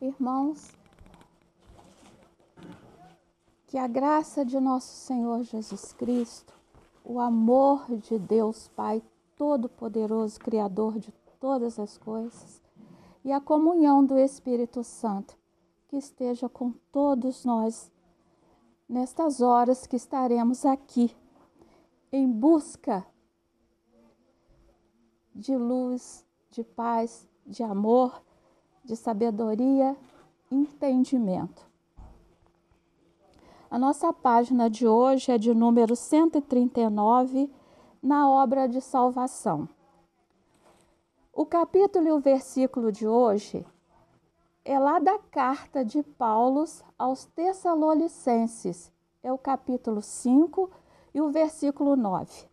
Irmãos, que a graça de nosso Senhor Jesus Cristo, o amor de Deus Pai Todo-Poderoso, Criador de todas as coisas, e a comunhão do Espírito Santo, que esteja com todos nós nestas horas que estaremos aqui, em busca de luz, de paz, de amor, de sabedoria, entendimento. A nossa página de hoje é de número 139, na obra de salvação. O capítulo e o versículo de hoje é lá da carta de Paulo aos Tessalonicenses. É o capítulo 5 e o versículo 9.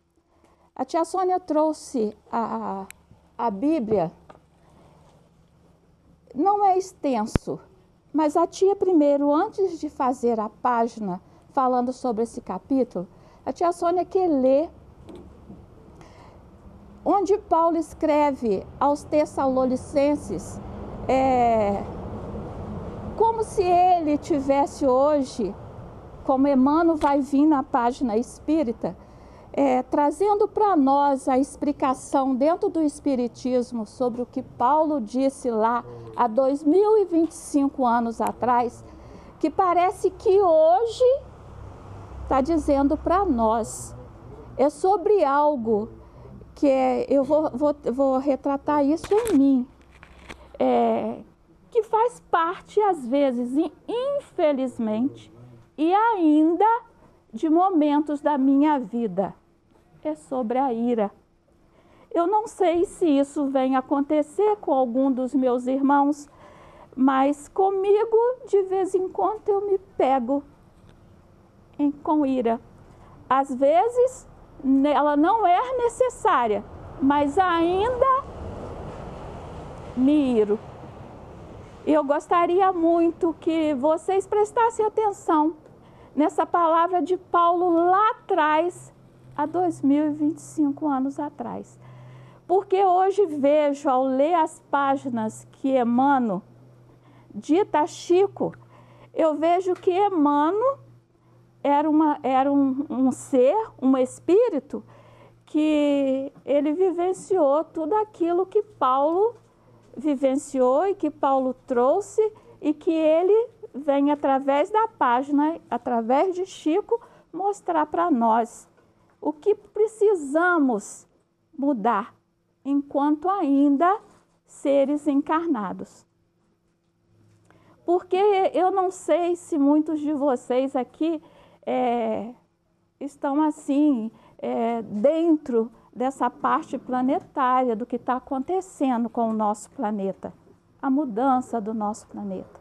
A tia Sônia trouxe a Bíblia. Não é extenso, mas a tia primeiro, antes de fazer a página falando sobre esse capítulo, a tia Sônia quer ler onde Paulo escreve aos Tessalonicenses, como se ele tivesse hoje, como Emmanuel vai vir na página espírita, trazendo para nós a explicação dentro do Espiritismo sobre o que Paulo disse lá há 2025 anos atrás, que parece que hoje está dizendo para nós. É sobre algo que eu vou retratar isso em mim, que faz parte, às vezes, infelizmente, e ainda de momentos da minha vida. É sobre a ira. Eu não sei se isso vem acontecer com algum dos meus irmãos, mas comigo, de vez em quando, eu me pego com ira. Às vezes, ela não é necessária, mas ainda me iro. Eu gostaria muito que vocês prestassem atenção nessa palavra de Paulo lá atrás, há 2025 anos atrás. Porque hoje vejo, ao ler as páginas que Emmanuel dita a Chico, eu vejo que Emmanuel era um ser, um espírito, que ele vivenciou tudo aquilo que Paulo vivenciou e que Paulo trouxe, e que ele vem através da página, através de Chico, mostrar para nós o que precisamos mudar enquanto ainda seres encarnados. Porque eu não sei se muitos de vocês aqui estão assim, dentro dessa parte planetária do que está acontecendo com o nosso planeta, a mudança do nosso planeta.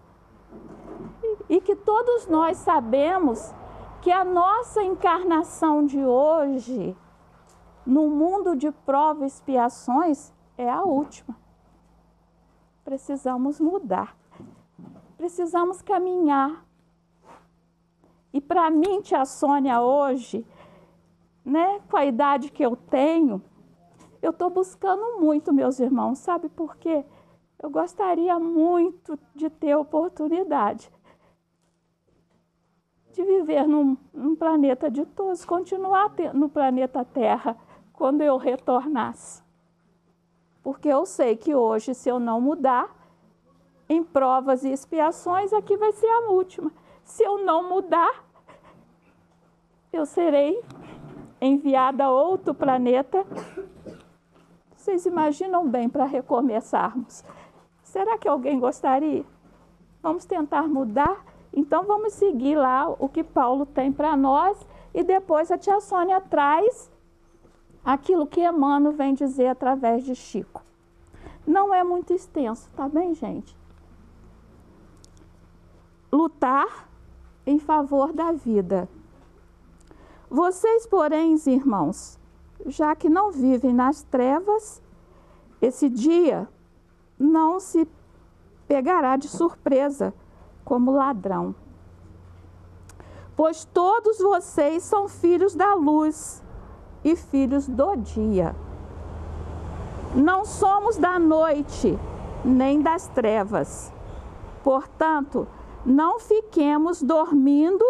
E que todos nós sabemos que a nossa encarnação de hoje, no mundo de provas e expiações, é a última. Precisamos mudar. Precisamos caminhar. E para mim, tia Sônia, hoje, com a idade que eu tenho, eu estou buscando muito, meus irmãos. Sabe por quê? Eu gostaria muito de ter oportunidade de viver num planeta ditoso, continuar no planeta Terra quando eu retornasse. Porque eu sei que hoje, se eu não mudar, em provas e expiações, aqui vai ser a última. Se eu não mudar, eu serei enviada a outro planeta. Vocês imaginam bem para recomeçarmos. Será que alguém gostaria? Vamos tentar mudar? Então, vamos seguir lá o que Paulo tem para nós, e depois a tia Sônia traz aquilo que Emmanuel vem dizer através de Chico. Não é muito extenso, tá bem, gente? Lutar em favor da vida. Vocês, porém, irmãos, já que não vivem nas trevas, esse dia não se pegará de surpresa como ladrão. Pois todos vocês são filhos da luz e filhos do dia. Não somos da noite, nem das trevas. Portanto, não fiquemos dormindo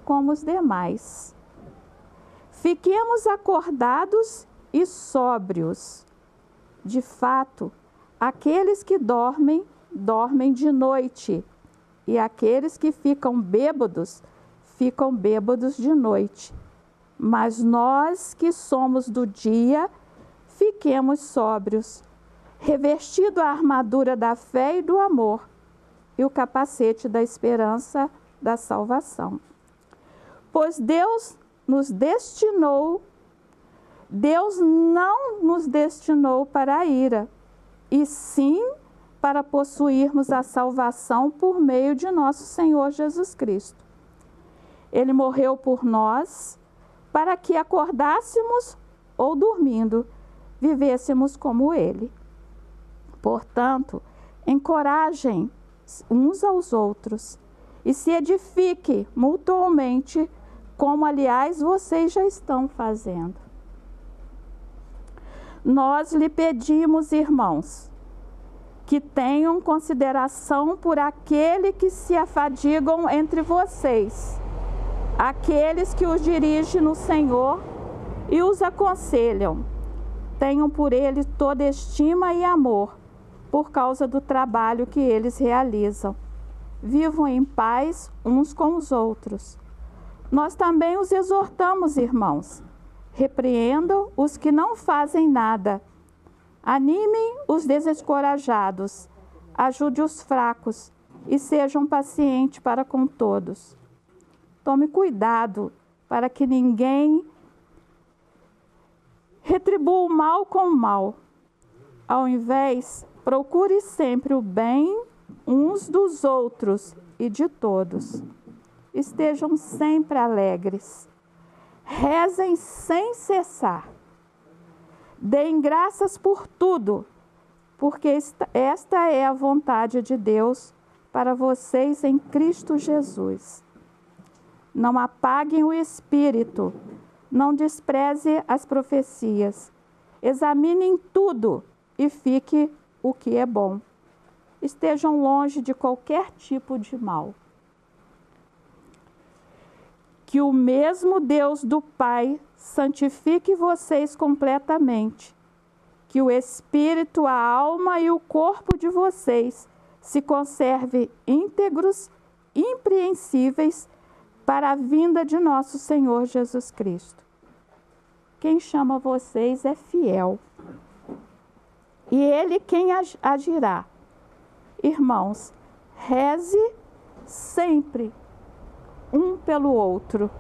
como os demais. Fiquemos acordados e sóbrios. De fato, aqueles que dormem, dormem de noite, e aqueles que ficam bêbados de noite. Mas nós que somos do dia, fiquemos sóbrios, revestido a armadura da fé e do amor, e o capacete da esperança da salvação. Pois Deus não nos destinou para a ira, e sim para possuirmos a salvação por meio de nosso Senhor Jesus Cristo. Ele morreu por nós, para que acordássemos ou dormindo, vivêssemos como Ele. Portanto, encorajem uns aos outros e se edifiquem mutuamente, como aliás vocês já estão fazendo. Nós lhe pedimos, irmãos, que tenham consideração por aquele que se afadigam entre vocês, aqueles que os dirigem no Senhor e os aconselham. Tenham por eles toda estima e amor, por causa do trabalho que eles realizam. Vivam em paz uns com os outros. Nós também os exortamos, irmãos. Repreendam os que não fazem nada. Animem os desescorajados. Ajude os fracos e sejam pacientes para com todos. Tome cuidado para que ninguém retribua o mal com o mal. Ao invés, procure sempre o bem uns dos outros e de todos. Estejam sempre alegres. Rezem sem cessar. Deem graças por tudo, porque esta é a vontade de Deus para vocês em Cristo Jesus. Não apaguem o espírito, não despreze as profecias. Examinem tudo e fique o que é bom. Estejam longe de qualquer tipo de mal. Que o mesmo Deus do Pai santifique vocês completamente. Que o espírito, a alma e o corpo de vocês se conservem íntegros, impreensíveis, para a vinda de nosso Senhor Jesus Cristo. Quem chama vocês é fiel, e Ele quem agirá. Irmãos, reze sempre um pelo outro.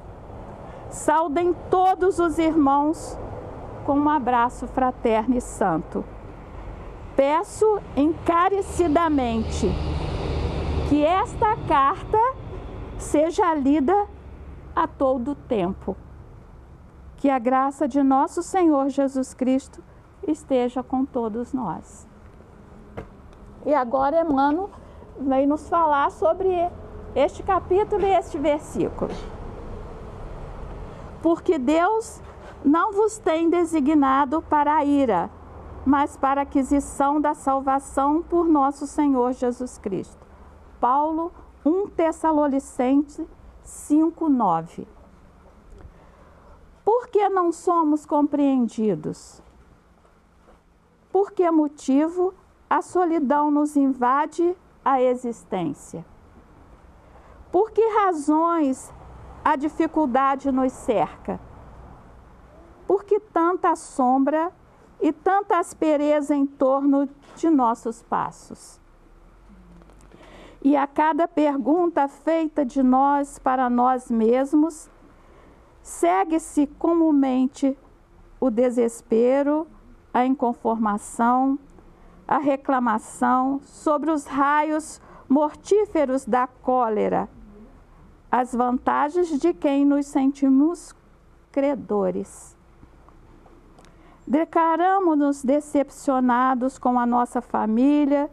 Saudem todos os irmãos com um abraço fraterno e santo. Peço encarecidamente que esta carta seja lida a todo tempo. Que a graça de nosso Senhor Jesus Cristo esteja com todos nós. E agora Emmanuel vem nos falar sobre este capítulo e este versículo. Porque Deus não vos tem designado para a ira, mas para a aquisição da salvação por nosso Senhor Jesus Cristo. Paulo, 1 Tessalonicenses 5:9. Por que não somos compreendidos? Por que motivo a solidão nos invade a existência? Por que razões a dificuldade nos cerca? Por que tanta sombra e tanta aspereza em torno de nossos passos? E a cada pergunta feita de nós para nós mesmos, segue-se comumente o desespero, a inconformação, a reclamação sobre os raios mortíferos da cólera, as vantagens de quem nos sentimos credores. Declaramos-nos decepcionados com a nossa família,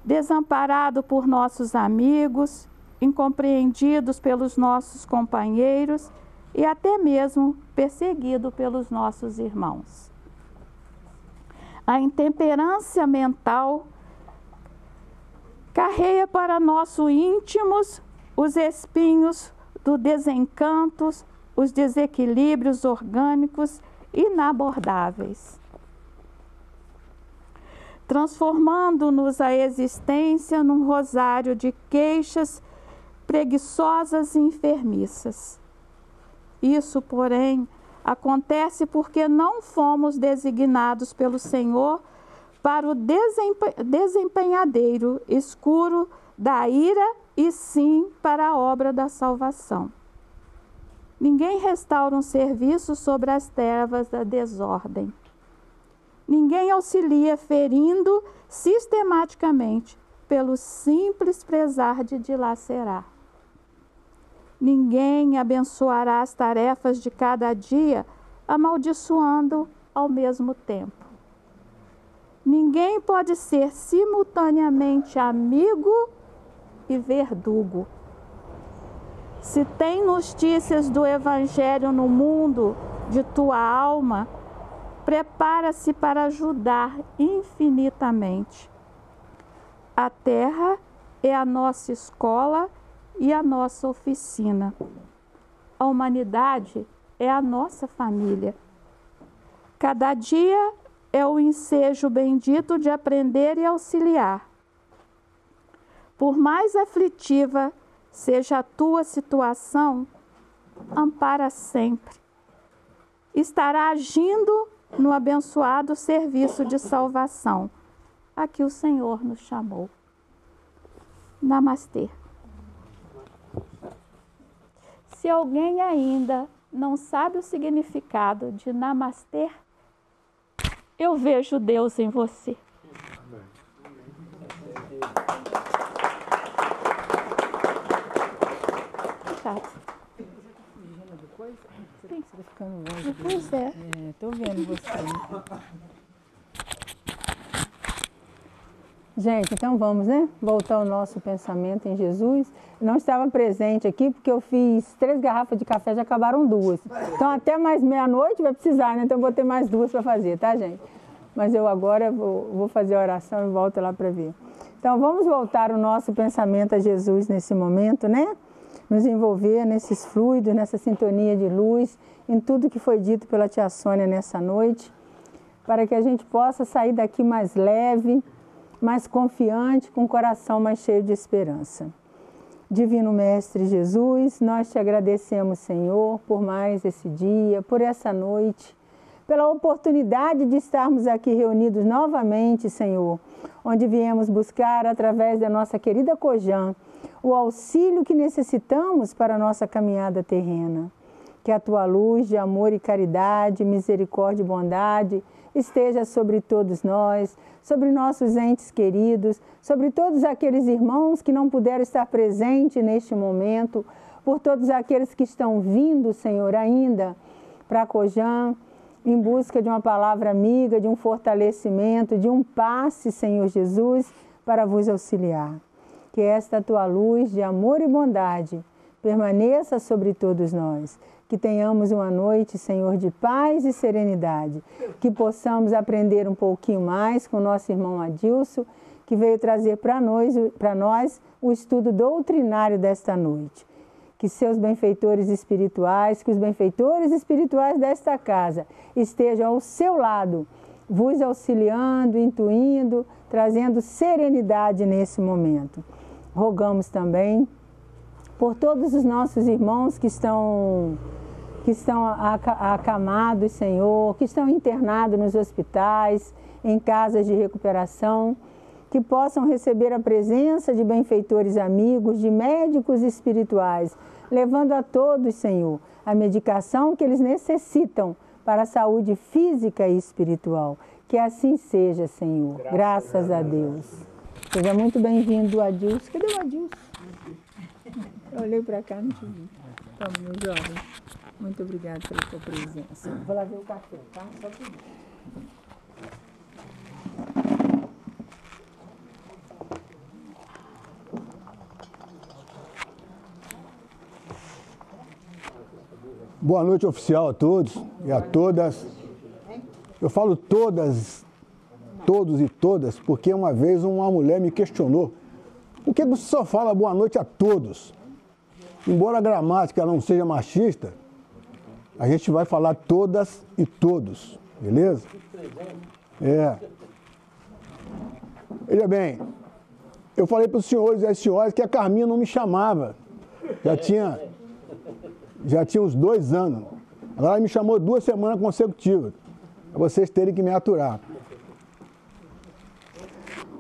desamparados por nossos amigos, incompreendidos pelos nossos companheiros e até mesmo perseguidos pelos nossos irmãos. A intemperância mental Carreia para nossos íntimos os espinhos do desencanto, os desequilíbrios orgânicos inabordáveis, transformando-nos a existência num rosário de queixas preguiçosas e enfermiças. Isso, porém, acontece porque não fomos designados pelo Senhor para o desempenhadeiro escuro da ira, e sim para a obra da salvação. Ninguém restaura um serviço sobre as trevas da desordem. Ninguém auxilia ferindo sistematicamente pelo simples pesar de dilacerar. Ninguém abençoará as tarefas de cada dia, amaldiçoando ao mesmo tempo. Ninguém pode ser simultaneamente amigo e verdugo. Se tem notícias do Evangelho no mundo de tua alma, prepara-se para ajudar infinitamente. A terra é a nossa escola e a nossa oficina. A humanidade é a nossa família. Cada dia é o ensejo bendito de aprender e auxiliar. Por mais aflitiva seja a tua situação, ampara sempre. Estará agindo no abençoado serviço de salvação a que o Senhor nos chamou. Namastê. Se alguém ainda não sabe o significado de namastê, eu vejo Deus em você. Você está ficando longe. Pois é. Estou vendo você. Gente, então vamos, né? Voltar o nosso pensamento em Jesus. Não estava presente aqui porque eu fiz 3 garrafas de café, já acabaram 2. Então até mais meia-noite vai precisar, né? Então eu vou ter mais 2 para fazer, tá, gente? Mas eu agora vou fazer a oração e volto lá para ver. Então vamos voltar o nosso pensamento a Jesus nesse momento, né? Nos envolver nesses fluidos, nessa sintonia de luz, em tudo que foi dito pela tia Sônia nessa noite, para que a gente possa sair daqui mais leve, mais confiante, com o coração mais cheio de esperança. Divino Mestre Jesus, nós te agradecemos, Senhor, por mais esse dia, por essa noite, pela oportunidade de estarmos aqui reunidos novamente, Senhor, onde viemos buscar, através da nossa querida Cojam, o auxílio que necessitamos para a nossa caminhada terrena. Que a tua luz de amor e caridade, misericórdia e bondade esteja sobre todos nós, sobre nossos entes queridos, sobre todos aqueles irmãos que não puderam estar presentes neste momento, por todos aqueles que estão vindo, Senhor, ainda para a Cojam, em busca de uma palavra amiga, de um fortalecimento, de um passe, Senhor Jesus, para vos auxiliar. Que esta tua luz de amor e bondade permaneça sobre todos nós. Que tenhamos uma noite, Senhor, de paz e serenidade. Que possamos aprender um pouquinho mais com o nosso irmão Adilson, que veio trazer para nós o estudo doutrinário desta noite. Que seus benfeitores espirituais, que os benfeitores espirituais desta casa estejam ao seu lado, vos auxiliando, intuindo, trazendo serenidade nesse momento. Rogamos também por todos os nossos irmãos que estão acamados, Senhor, que estão internados nos hospitais, em casas de recuperação, que possam receber a presença de benfeitores amigos, de médicos espirituais, levando a todos, Senhor, a medicação que eles necessitam para a saúde física e espiritual. Que assim seja, Senhor. Graças a Deus. Seja muito bem-vindo, Adilson. Cadê o Adilson? Eu olhei para cá, não te vi. Tá, meu jovem. Muito obrigada pela sua presença. Vou lá ver o café, tá? Só por isso. Boa noite oficial a todos e a todas. Eu falo todas, todos e todas, porque uma vez uma mulher me questionou Por que você só fala boa noite a todos? Embora a gramática não seja machista, a gente vai falar todas e todos, beleza? Veja bem, eu falei para os senhores e as senhoras que a Carminha não me chamava. Já tinha uns 2 anos. Agora ela me chamou 2 semanas consecutivas, para vocês terem que me aturar.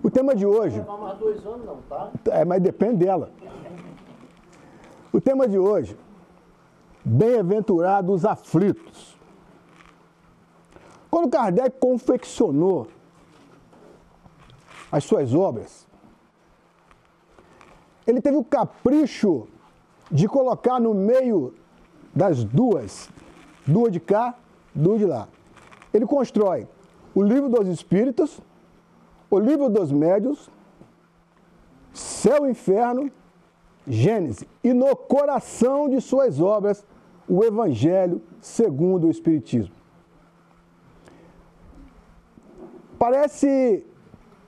O tema de hoje... Não vai mais 2 anos não, tá? Mas depende dela. O tema de hoje, bem-aventurados aflitos. Quando Kardec confeccionou as suas obras, ele teve o capricho de colocar no meio das duas de cá, 2 de lá. Ele constrói o Livro dos Espíritos, o Livro dos Médiuns, Céu e Inferno, Gênesis, e no coração de suas obras, o Evangelho segundo o Espiritismo. Parece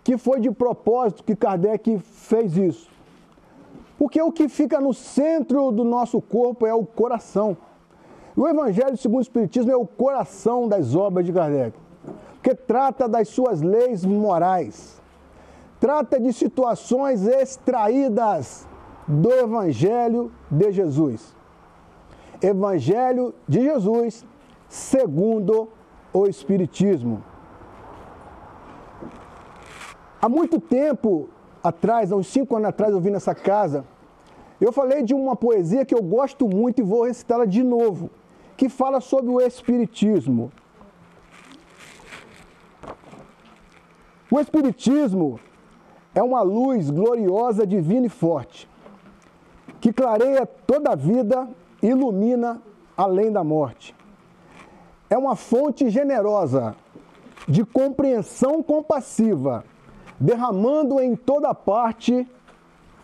que foi de propósito que Kardec fez isso. Porque o que fica no centro do nosso corpo é o coração. E o Evangelho segundo o Espiritismo é o coração das obras de Kardec. Porque trata das suas leis morais. Trata de situações extraídas do Evangelho de Jesus. Evangelho de Jesus segundo o Espiritismo. Há muito tempo atrás, há uns 5 anos atrás, eu vim nessa casa, eu falei de uma poesia que eu gosto muito e vou recitá-la de novo, que fala sobre o Espiritismo. O Espiritismo é uma luz gloriosa, divina e forte, que clareia toda a vida e ilumina além da morte. É uma fonte generosa de compreensão compassiva, derramando em toda parte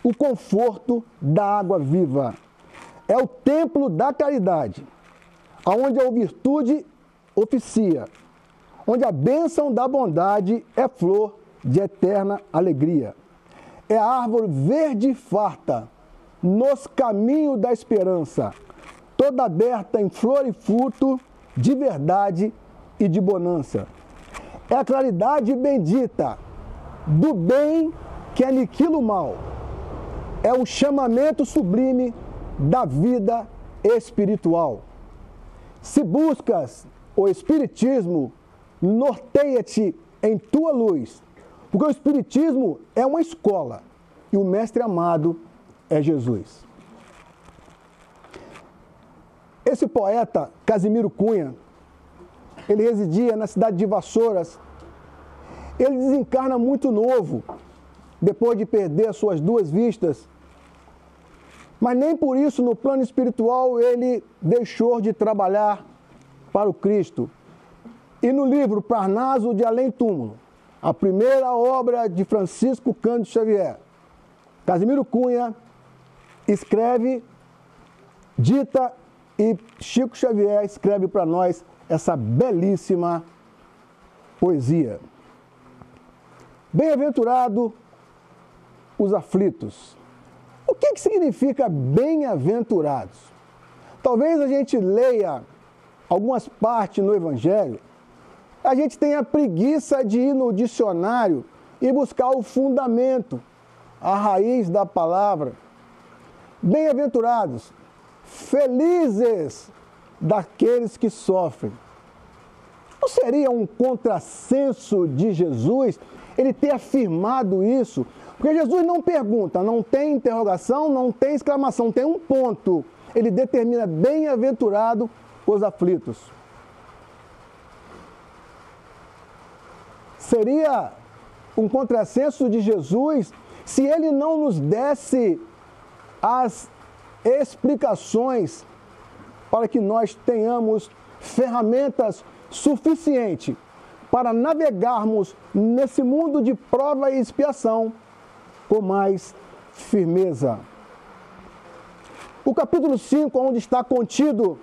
o conforto da água viva. É o templo da caridade, onde a virtude oficia, onde a bênção da bondade é flor de eterna alegria. É a árvore verde e farta, nos caminhos da esperança, toda aberta em flor e fruto de verdade e de bonança. É a claridade bendita do bem que aniquila o mal. É o chamamento sublime da vida espiritual. Se buscas o Espiritismo, norteia-te em tua luz, porque o Espiritismo é uma escola e o mestre amado é Jesus. Esse poeta, Casimiro Cunha, ele residia na cidade de Vassouras. Ele desencarna muito novo, depois de perder as suas 2 vistas. Mas nem por isso, no plano espiritual, ele deixou de trabalhar para o Cristo. E no livro Parnaso de Além Túmulo, a primeira obra de Francisco Cândido Xavier, Casimiro Cunha escreve, dita, e Chico Xavier escreve para nós essa belíssima poesia. Bem-aventurado os aflitos. O que significa bem-aventurados? Talvez a gente leia algumas partes no Evangelho, a gente tenha preguiça de ir no dicionário e buscar o fundamento, a raiz da palavra. Bem-aventurados, felizes daqueles que sofrem. Não seria um contrassenso de Jesus ele ter afirmado isso? Porque Jesus não pergunta, não tem interrogação, não tem exclamação, tem um ponto. Ele determina bem-aventurado os aflitos. Seria um contrassenso de Jesus se ele não nos desse as explicações para que nós tenhamos ferramentas suficientes para navegarmos nesse mundo de prova e expiação com mais firmeza. O capítulo 5, onde está contido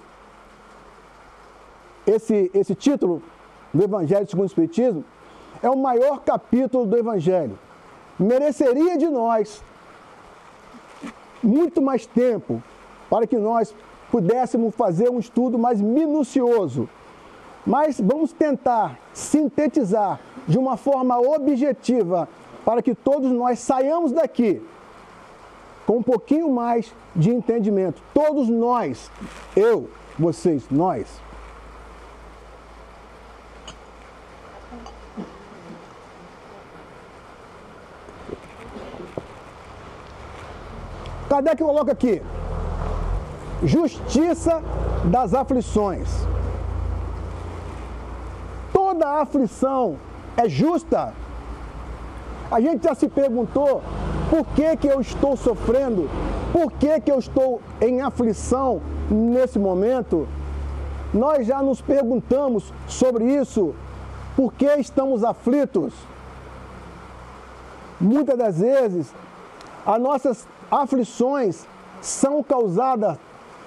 esse título do Evangelho segundo o Espiritismo, é o maior capítulo do Evangelho. Mereceria de nós muito mais tempo para que nós pudéssemos fazer um estudo mais minucioso. Mas vamos tentar sintetizar de uma forma objetiva para que todos nós saiamos daqui com um pouquinho mais de entendimento. Todos nós, eu, vocês, nós. Kardec coloca aqui, justiça das aflições. Toda aflição é justa. A gente já se perguntou por que eu estou sofrendo, por que eu estou em aflição nesse momento. Nós já nos perguntamos sobre isso, por que estamos aflitos. Muitas das vezes, as nossas aflições são causadas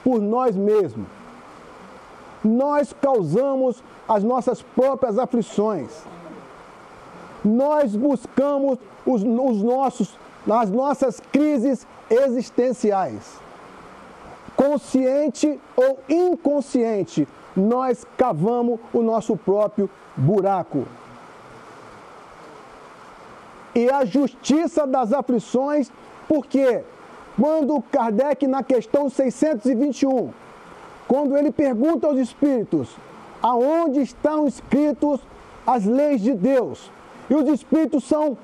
por nós mesmos. Nós causamos as nossas próprias aflições. Nós buscamos as nossas crises existenciais. Consciente ou inconsciente, nós cavamos o nosso próprio buraco. E a justiça das aflições, porque quando Kardec, na questão 621, quando ele pergunta aos espíritos aonde estão escritos as leis de Deus, e os espíritos são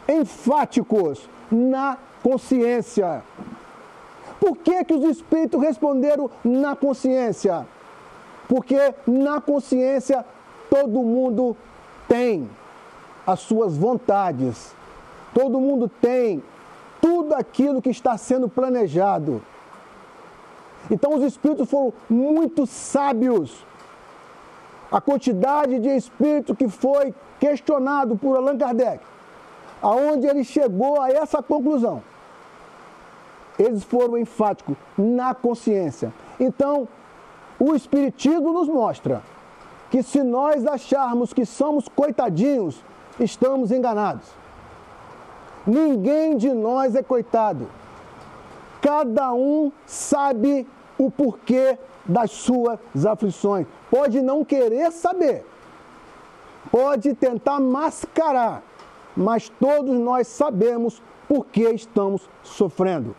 enfáticos na consciência. Por que os espíritos responderam na consciência? Porque na consciência todo mundo tem as suas vontades, todo mundo tem tudo aquilo que está sendo planejado. Então os espíritos foram muito sábios. A quantidade de espírito que foi questionado por Allan Kardec, aonde ele chegou a essa conclusão, eles foram enfáticos na consciência. Então, o Espiritismo nos mostra que se nós acharmos que somos coitadinhos, estamos enganados. Ninguém de nós é coitado. Cada um sabe o porquê das suas aflições. Pode não querer saber, pode tentar mascarar, mas todos nós sabemos por que estamos sofrendo.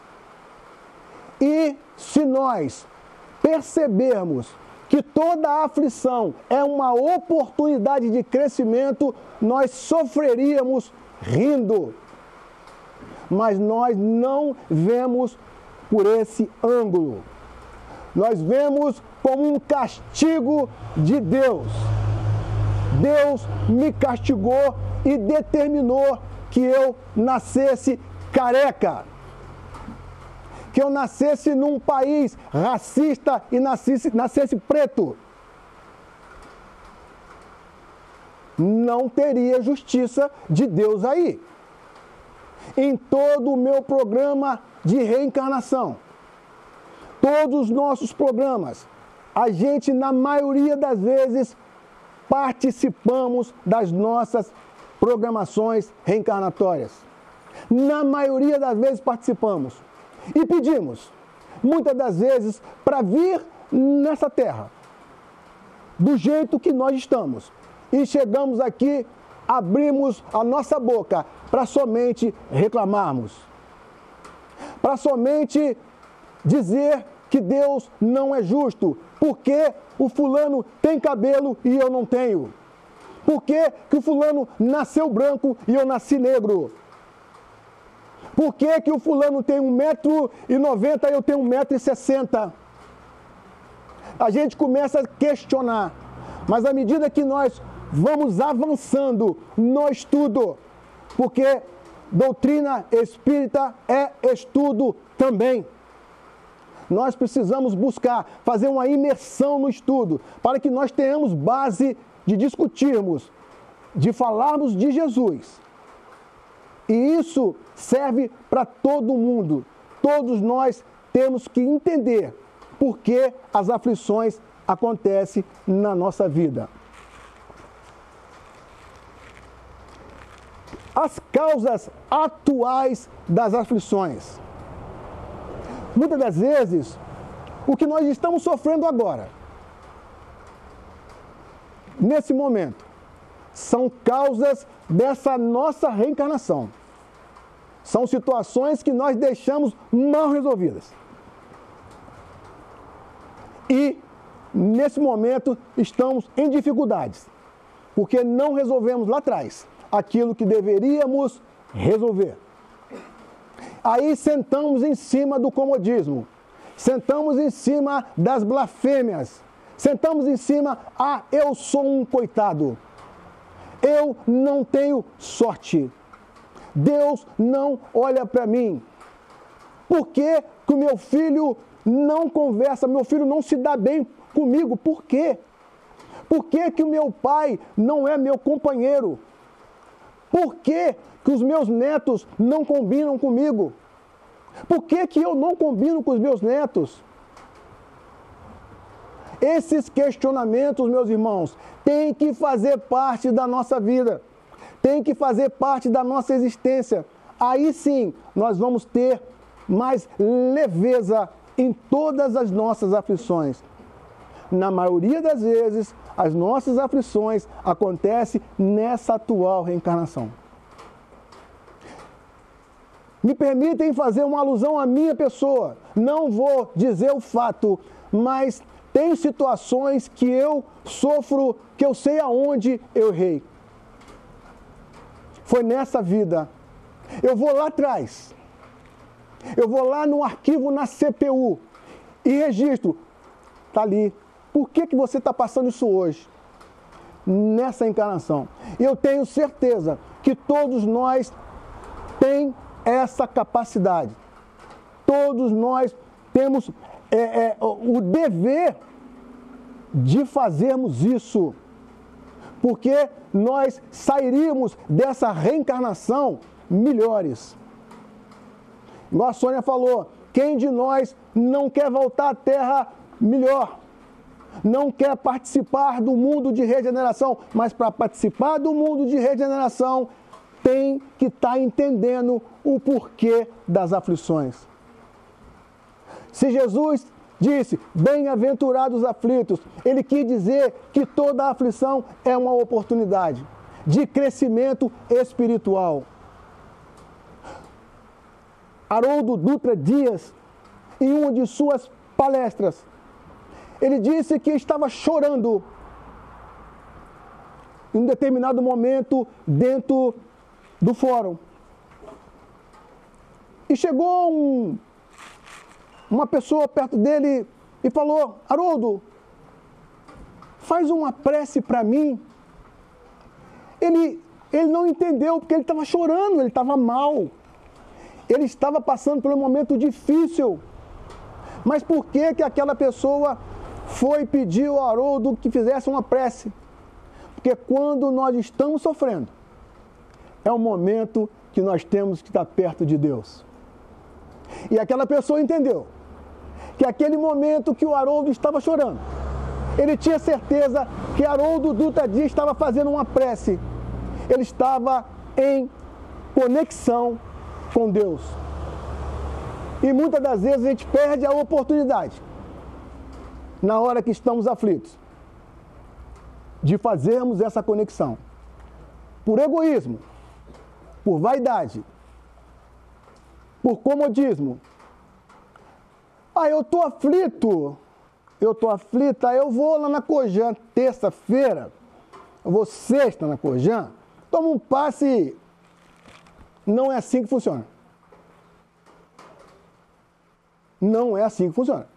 E se nós percebermos que toda aflição é uma oportunidade de crescimento, nós sofreríamos rindo. Mas nós não vemos por esse ângulo. Nós vemos como um castigo de Deus. Deus me castigou e determinou que eu nascesse careca, que eu nascesse num país racista e nascesse preto. Não teria justiça de Deus aí. Em todo o meu programa de reencarnação, todos os nossos programas, a gente, na maioria das vezes, participamos das nossas programações reencarnatórias. Na maioria das vezes participamos. E pedimos, muitas das vezes, para vir nessa terra, do jeito que nós estamos. E chegamos aqui, abrimos a nossa boca para somente reclamarmos. Para somente dizer que Deus não é justo. Porque o fulano tem cabelo e eu não tenho? Por que o fulano nasceu branco e eu nasci negro? Por que o fulano tem 1,90 m e eu tenho 1,60 m? A gente começa a questionar. Mas à medida que nós vamos avançando no estudo, porque doutrina espírita é estudo também. Nós precisamos buscar, fazer uma imersão no estudo, para que nós tenhamos base de discutirmos, de falarmos de Jesus. E isso serve para todo mundo. Todos nós temos que entender por que as aflições acontecem na nossa vida. As causas atuais das aflições. muitas das vezes, o que nós estamos sofrendo agora, nesse momento, são causas dessa nossa reencarnação. São situações que nós deixamos mal resolvidas. E, nesse momento, estamos em dificuldades, porque não resolvemos lá atrás aquilo que deveríamos resolver. Aí sentamos em cima do comodismo, sentamos em cima das blasfêmias, sentamos em cima, eu sou um coitado, eu não tenho sorte, Deus não olha para mim, por que que o meu filho não conversa, meu filho não se dá bem comigo, por quê? Por que que o meu pai não é meu companheiro? Por que que os meus netos não combinam comigo? Por que que eu não combino com os meus netos? Esses questionamentos, meus irmãos, têm que fazer parte da nossa vida, têm que fazer parte da nossa existência. Aí sim, nós vamos ter mais leveza em todas as nossas aflições. Na maioria das vezes, as nossas aflições acontecem nessa atual reencarnação. Me permitem fazer uma alusão à minha pessoa. Não vou dizer o fato, mas tem situações que eu sofro, que eu sei aonde eu errei. Foi nessa vida. Eu vou lá atrás. Eu vou lá no arquivo na CPU e registro. Está ali. Por que que você está passando isso hoje? Nessa encarnação. Eu tenho certeza que todos nós temos essa capacidade. Todos nós temos o dever de fazermos isso. Porque nós sairíamos dessa reencarnação melhores. Igual a Sônia falou, quem de nós não quer voltar à Terra melhor? Não quer participar do mundo de regeneração, mas para participar do mundo de regeneração, tem que estar entendendo o porquê das aflições. Se Jesus disse, bem-aventurados os aflitos, ele quis dizer que toda aflição é uma oportunidade de crescimento espiritual. Haroldo Dutra Dias, em uma de suas palestras, ele disse que estava chorando em um determinado momento dentro do fórum. E chegou uma pessoa perto dele e falou, Haroldo, faz uma prece para mim. Ele não entendeu porque ele estava chorando, ele estava mal. Ele estava passando por um momento difícil. Mas por que que aquela pessoa foi pedir ao Haroldo que fizesse uma prece? Porque quando nós estamos sofrendo, é o momento que nós temos que estar perto de Deus. E aquela pessoa entendeu que aquele momento que o Haroldo estava chorando, ele tinha certeza que Haroldo Dutra Dias estava fazendo uma prece. Ele estava em conexão com Deus. E muitas das vezes a gente perde a oportunidade, na hora que estamos aflitos, de fazermos essa conexão. Por egoísmo, por vaidade, por comodismo. Eu estou aflito, eu vou lá na Cojan terça-feira, eu vou sexta na Cojan, tomo um passe. Não é assim que funciona. Não é assim que funciona.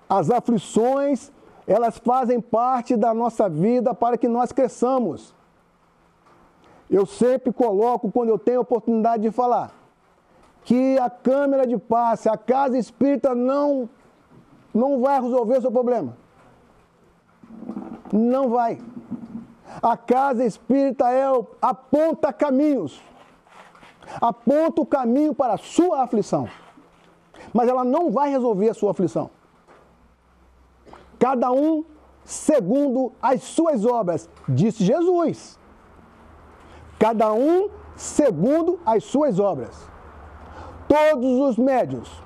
As aflições, elas fazem parte da nossa vida para que nós cresçamos. Eu sempre coloco, quando eu tenho a oportunidade de falar, que a câmara de passe, a casa espírita não vai resolver o seu problema. Não vai. A casa espírita aponta caminhos. Aponta o caminho para a sua aflição. Mas ela não vai resolver a sua aflição. Cada um segundo as suas obras, disse Jesus. Cada um segundo as suas obras. todos os médiuns,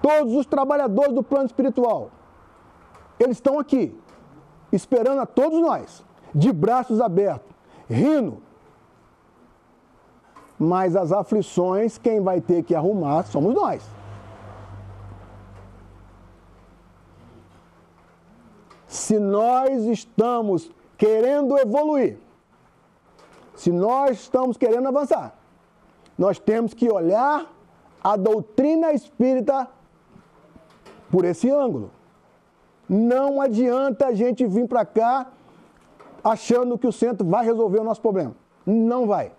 todos os trabalhadores do plano espiritual, eles estão aqui, esperando a todos nós, de braços abertos, rindo. Mas as aflições, quem vai ter que arrumar somos nós. Se nós estamos querendo evoluir, se nós estamos querendo avançar, nós temos que olhar a doutrina espírita por esse ângulo. Não adianta a gente vir para cá achando que o centro vai resolver o nosso problema. Não vai.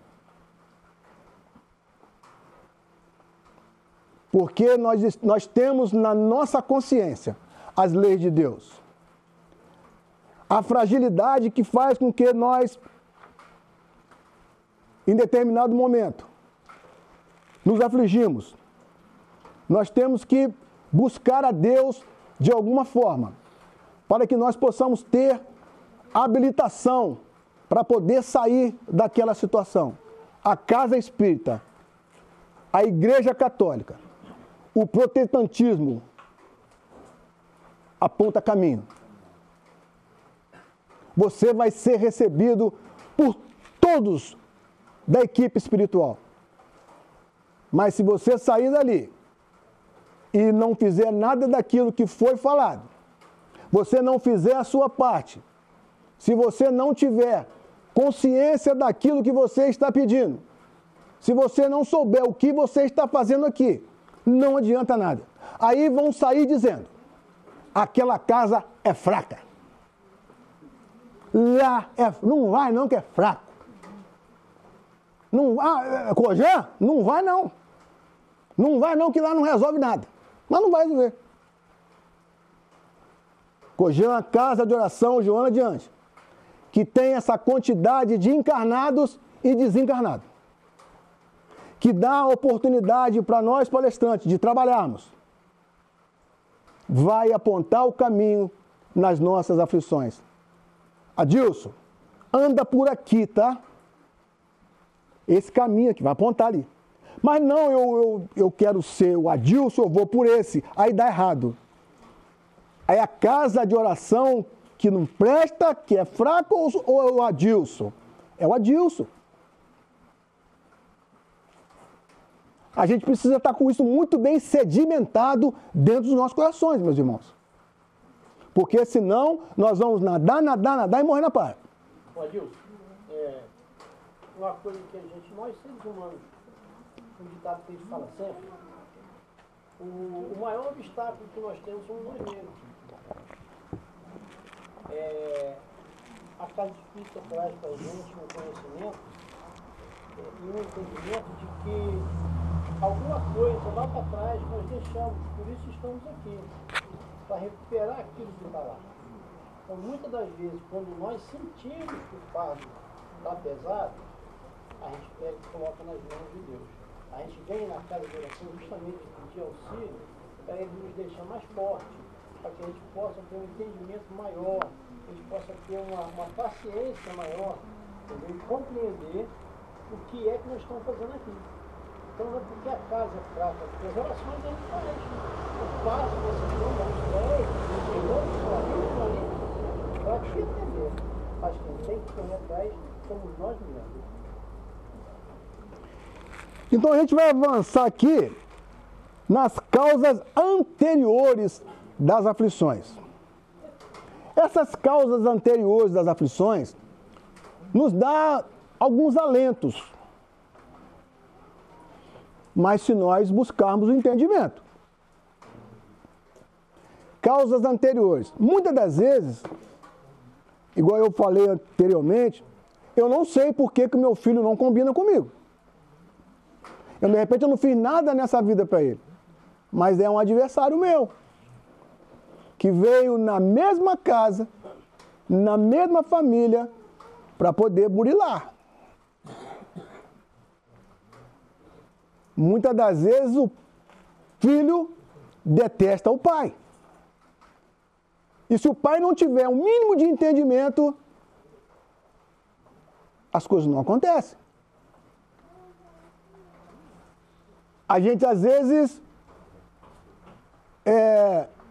Porque nós temos na nossa consciência as leis de Deus. A fragilidade que faz com que nós, em determinado momento, nos afligimos. Nós temos que buscar a Deus de alguma forma, para que nós possamos ter habilitação para poder sair daquela situação. A casa espírita, a igreja católica, o protestantismo aponta caminho. Você vai ser recebido por todos da equipe espiritual. Mas se você sair dali e não fizer nada daquilo que foi falado, você não fizer a sua parte, se você não tiver consciência daquilo que você está pedindo, se você não souber o que você está fazendo aqui, não adianta nada. Aí vão sair dizendo, aquela casa é fraca. Lá não vai não, que é fraco. Não, Cojan? Não vai não. Não vai não, que lá não resolve nada. Mas não vai resolver. Cojan, casa de oração Joana de Anjos, que tem essa quantidade de encarnados e desencarnados, que dá a oportunidade para nós palestrantes de trabalharmos, vai apontar o caminho nas nossas aflições. Adilson, anda por aqui, tá? Esse caminho aqui, vai apontar ali. Mas não, eu quero ser o Adilson, eu vou por esse. Aí dá errado. Aí a casa de oração que não presta, que é fraco, ou é o Adilson? É o Adilson. A gente precisa estar com isso muito bem sedimentado dentro dos nossos corações, meus irmãos. Porque senão nós vamos nadar e morrer na praia. Adilson, uma coisa que nós seres humanos, um ditado que a gente fala sempre, o maior obstáculo que nós temos somos nós mesmos. A casa espírita traz para a gente um conhecimento e um entendimento de que alguma coisa lá para trás nós deixamos, por isso estamos aqui, para recuperar aquilo que está lá. Então, muitas das vezes, quando nós sentimos que o fardo está pesado, a gente pega e coloca nas mãos de Deus. A gente vem na casa de oração justamente pedir auxílio para Ele nos deixar mais fortes, para que a gente possa ter um entendimento maior, que a gente possa ter uma paciência maior, entendeu? E compreender o que é que nós estamos fazendo aqui. Então não é porque a casa é fraca, porque as orações a gente faz. O passo que você toma, os 10, os outros caminhos ali, para te entender. Mas quem tem que correr atrás somos nós mesmos. Então a gente vai avançar aqui nas causas anteriores das aflições. Essas causas anteriores das aflições nos dá alguns alentos, mas se nós buscarmos o entendimento. Causas anteriores. Muitas das vezes, igual eu falei anteriormente, eu não sei por que o meu filho não combina comigo. De repente eu não fiz nada nessa vida para ele, mas é um adversário meu, que veio na mesma casa, na mesma família, para poder burilar. Muitas das vezes o filho detesta o pai. E se o pai não tiver um mínimo de entendimento, as coisas não acontecem. A gente às vezes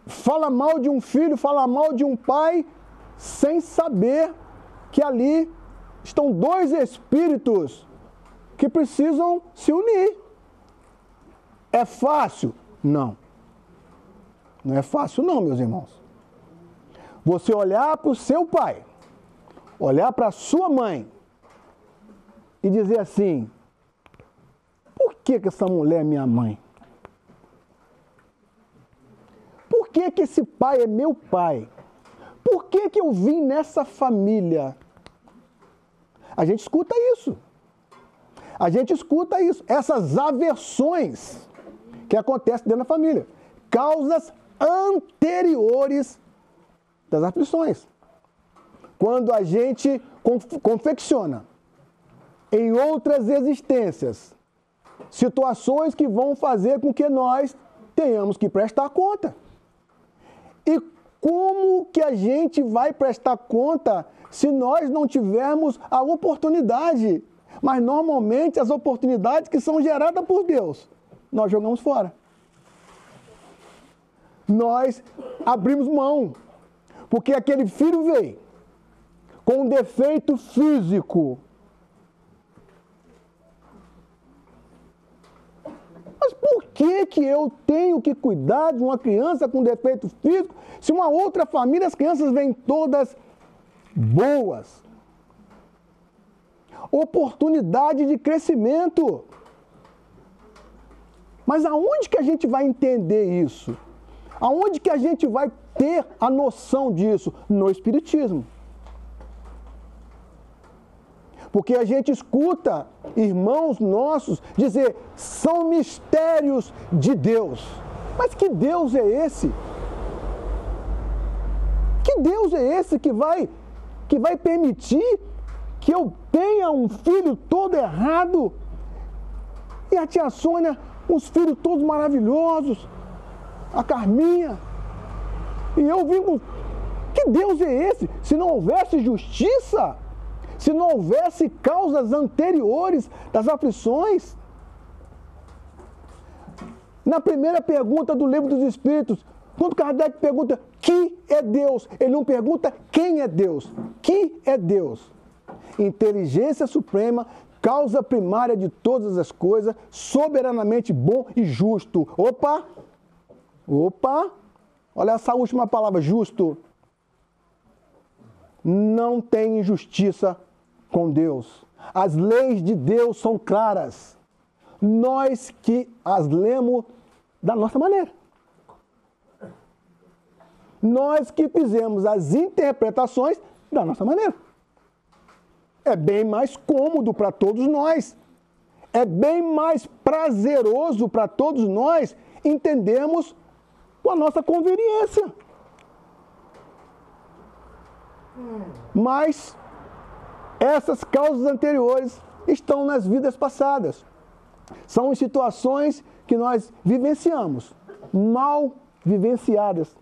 fala mal de um filho, fala mal de um pai, sem saber que ali estão dois espíritos que precisam se unir. É fácil? Não. Não é fácil não, meus irmãos. Você olhar para o seu pai, olhar para a sua mãe e dizer assim, por que essa mulher é minha mãe? Por que esse pai é meu pai? Por que eu vim nessa família? A gente escuta isso. A gente escuta isso. Essas aversões que acontecem dentro da família. Causas anteriores das aflições. Quando a gente confecciona em outras existências situações que vão fazer com que nós tenhamos que prestar conta. E como que a gente vai prestar conta se nós não tivermos a oportunidade? Mas normalmente as oportunidades que são geradas por Deus, nós jogamos fora. Nós abrimos mão, porque aquele filho veio com um defeito físico. Mas por que eu tenho que cuidar de uma criança com defeito físico, se uma outra família, as crianças vêm todas boas? Oportunidade de crescimento. Mas aonde que a gente vai entender isso? Aonde que a gente vai ter a noção disso? No Espiritismo. Porque a gente escuta irmãos nossos dizer, são mistérios de Deus. Mas que Deus é esse? Que Deus é esse que vai permitir que eu tenha um filho todo errado e a tia Sônia, uns filhos todos maravilhosos, a Carminha, e eu vim com... Que Deus é esse? Se não houvesse justiça, se não houvesse causas anteriores das aflições. Na primeira pergunta do Livro dos Espíritos, quando Kardec pergunta que é Deus, ele não pergunta quem é Deus. Que é Deus? Inteligência suprema, causa primária de todas as coisas, soberanamente bom e justo. Opa! Olha essa última palavra, justo. Não tem injustiça com Deus. As leis de Deus são claras. Nós que as lemos da nossa maneira. Nós que fizemos as interpretações da nossa maneira. É bem mais cômodo para todos nós. É bem mais prazeroso para todos nós entendermos com a nossa conveniência. Mas essas causas anteriores estão nas vidas passadas. São situações que nós vivenciamos, mal vivenciadas,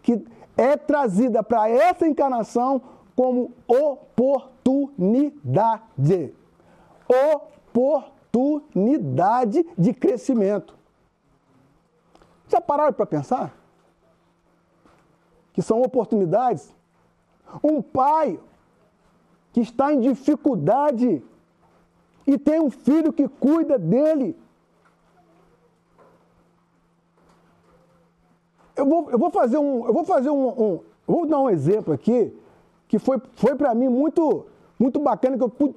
que é trazida para essa encarnação como oportunidade. Oportunidade de crescimento. Já pararam para pensar? Que são oportunidades? Um pai que está em dificuldade e tem um filho que cuida dele. Eu vou dar um exemplo aqui que foi para mim muito bacana, que eu pude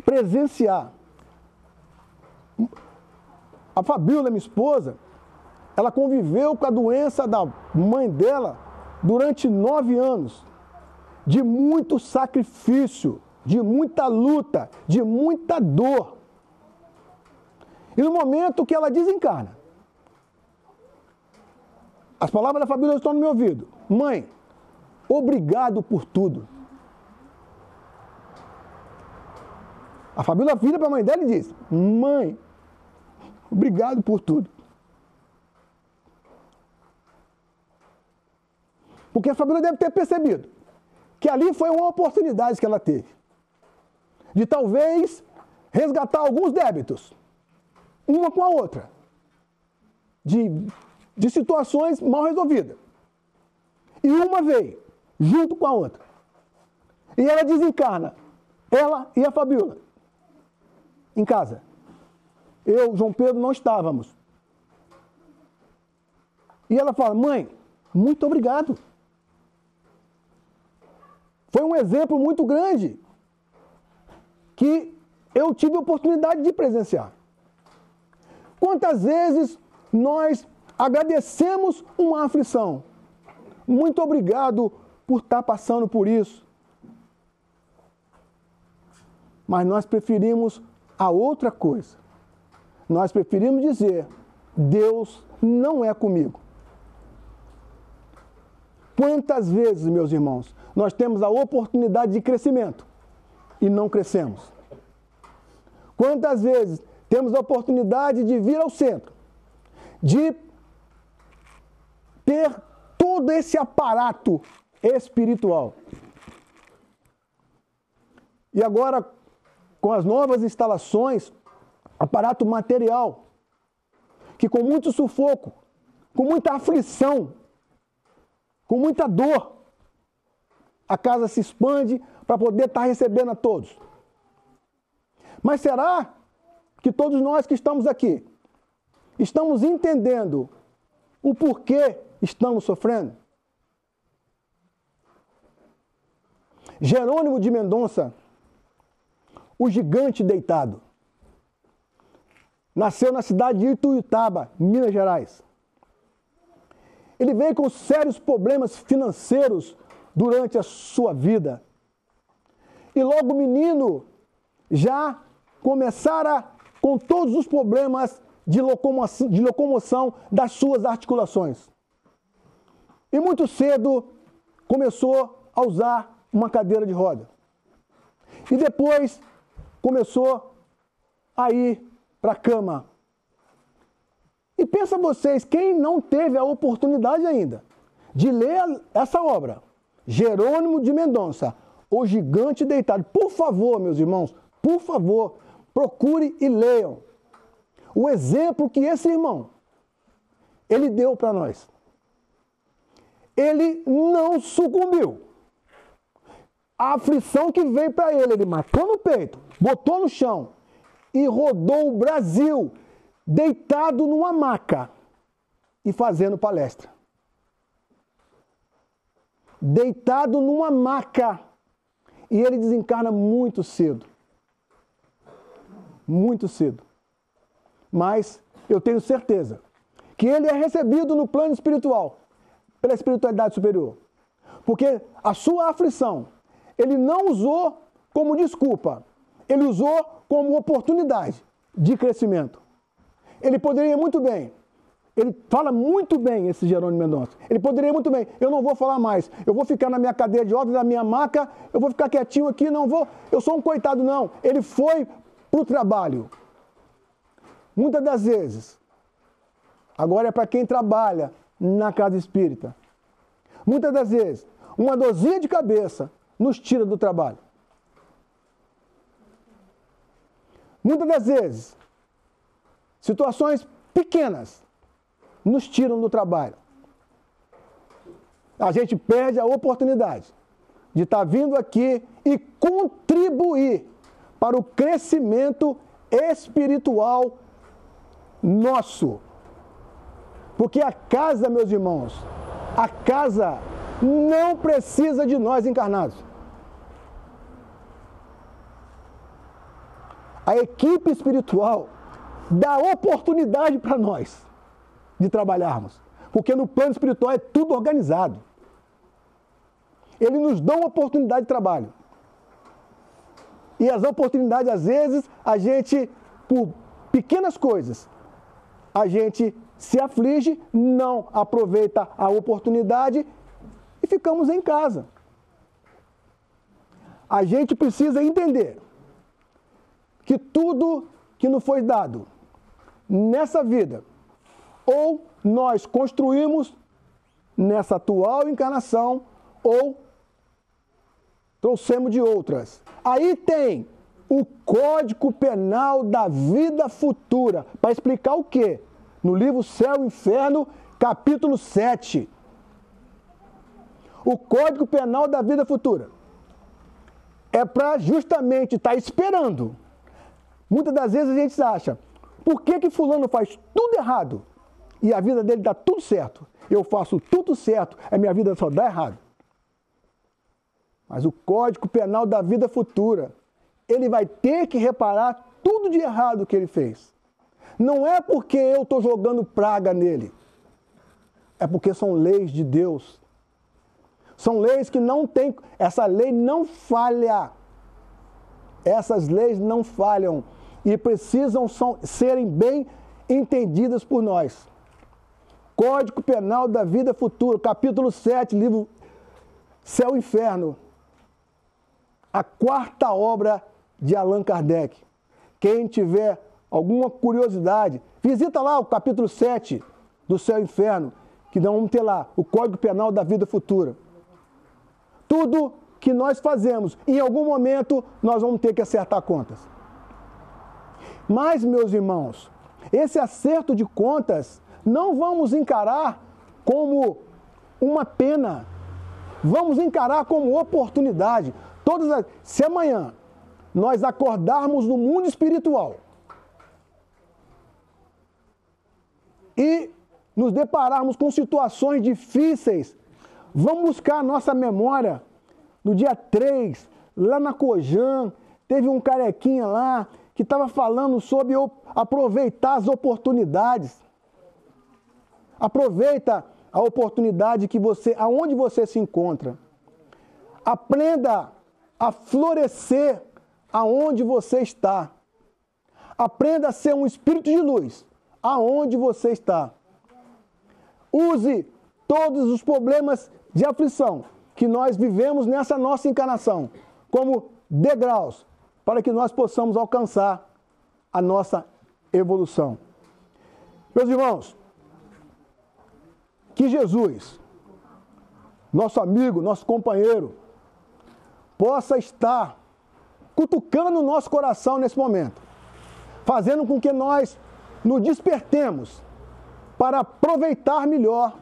presenciar. A Fabíola, minha esposa, ela conviveu com a doença da mãe dela durante 9 anos, de muito sacrifício, de muita luta, de muita dor. E no momento que ela desencarna, as palavras da Fabíola estão no meu ouvido. Mãe, obrigado por tudo. A Fabíola vira para a mãe dela e diz, mãe, obrigado por tudo. Porque a Fabíola deve ter percebido que ali foi uma oportunidade que ela teve de talvez resgatar alguns débitos. uma com a outra, de situações mal resolvidas. E uma veio, junto com a outra. E ela desencarna, ela e a Fabiola, em casa. Eu, João Pedro, não estávamos. E ela fala, mãe, muito obrigado. Foi um exemplo muito grande que eu tive a oportunidade de presenciar. Quantas vezes nós agradecemos uma aflição? Muito obrigado por estar passando por isso. Mas nós preferimos a outra coisa. Nós preferimos dizer, Deus não é comigo. Quantas vezes, meus irmãos, nós temos a oportunidade de crescimento e não crescemos? Quantas vezes temos a oportunidade de vir ao centro, de ter todo esse aparato espiritual? E agora, com as novas instalações, aparato material, que com muito sufoco, com muita aflição, com muita dor, a casa se expande para poder estar recebendo a todos. Mas será que todos nós que estamos aqui estamos entendendo o porquê estamos sofrendo? Jerônimo de Mendonça, o gigante deitado, nasceu na cidade de Ituiutaba, Minas Gerais. Ele veio com sérios problemas financeiros durante a sua vida. E logo menino já começara com todos os problemas de locomoção das suas articulações. E muito cedo começou a usar uma cadeira de roda. E depois começou a ir para a cama. E pensa vocês, quem não teve a oportunidade ainda de ler essa obra, Jerônimo de Mendonça, O Gigante Deitado, por favor, meus irmãos, por favor, procure e leiam o exemplo que esse irmão, ele deu para nós. Ele não sucumbiu. A aflição que veio para ele matou no peito, botou no chão e rodou o Brasil deitado numa maca e fazendo palestra. Deitado numa maca. E ele desencarna muito cedo. Muito cedo. Mas eu tenho certeza que ele é recebido no plano espiritual, pela espiritualidade superior. Porque a sua aflição, ele não usou como desculpa, ele usou como oportunidade de crescimento. Ele poderia muito bem, ele fala muito bem, esse Jerônimo Mendonça, ele poderia muito bem, eu não vou falar mais, eu vou ficar na minha cadeira de rodas, na minha maca, eu vou ficar quietinho aqui, não vou, eu sou um coitado, não. Ele foi para o trabalho. Muitas das vezes, agora é para quem trabalha na casa espírita, muitas das vezes, uma dorzinha de cabeça nos tira do trabalho. Muitas das vezes, situações pequenas nos tiram do trabalho. A gente perde a oportunidade de estar vindo aqui e contribuir para o crescimento espiritual nosso. Porque a casa, meus irmãos, a casa não precisa de nós encarnados. A equipe espiritual dá oportunidade para nós de trabalharmos. Porque no plano espiritual é tudo organizado. Ele nos dá uma oportunidade de trabalho. E as oportunidades, às vezes, a gente, por pequenas coisas, a gente se aflige, não aproveita a oportunidade e ficamos em casa. A gente precisa entender que tudo que nos foi dado nessa vida, ou nós construímos nessa atual encarnação, ou trouxemos de outras. Aí tem o Código Penal da Vida Futura. Para explicar o quê? No livro Céu e Inferno, capítulo 7. O Código Penal da Vida Futura é para justamente estar esperando. Muitas das vezes a gente acha, por que fulano faz tudo errado e a vida dele dá tudo certo? Eu faço tudo certo, a minha vida só dá errado. Mas o Código Penal da Vida Futura, ele vai ter que reparar tudo de errado que ele fez. Não é porque eu estou jogando praga nele. É porque são leis de Deus. São leis que não tem... Essa lei não falha. Essas leis não falham. E precisam serem bem entendidas por nós. Código Penal da Vida Futura, capítulo 7, livro Céu e Inferno. A quarta obra de Allan Kardec. Quem tiver alguma curiosidade, visita lá o capítulo 7 do Céu e Inferno, que nós vamos ter lá o Código Penal da Vida Futura. Tudo que nós fazemos, em algum momento, nós vamos ter que acertar contas. Mas, meus irmãos, esse acerto de contas não vamos encarar como uma pena. Vamos encarar como oportunidade. Se amanhã nós acordarmos no mundo espiritual e nos depararmos com situações difíceis, vamos buscar a nossa memória. No dia 3, lá na Cojan, teve um carequinha lá que estava falando sobre aproveitar as oportunidades. Aproveita a oportunidade aonde você se encontra. Aprenda a florescer aonde você está. Aprenda a ser um espírito de luz aonde você está. Use todos os problemas de aflição que nós vivemos nessa nossa encarnação como degraus para que nós possamos alcançar a nossa evolução. Meus irmãos, que Jesus, nosso amigo, nosso companheiro, possa estar cutucando o nosso coração nesse momento, fazendo com que nós nos despertemos para aproveitar melhor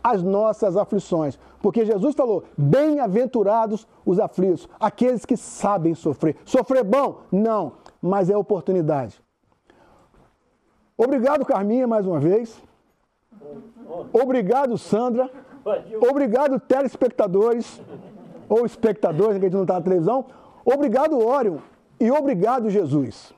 as nossas aflições. Porque Jesus falou, bem-aventurados os aflitos, aqueles que sabem sofrer. Sofrer bom? Não, mas é oportunidade. Obrigado, Carminha, mais uma vez. Obrigado, Sandra. Obrigado, telespectadores, ou espectadores, que a gente não está na televisão. Obrigado, Orion, e obrigado, Jesus.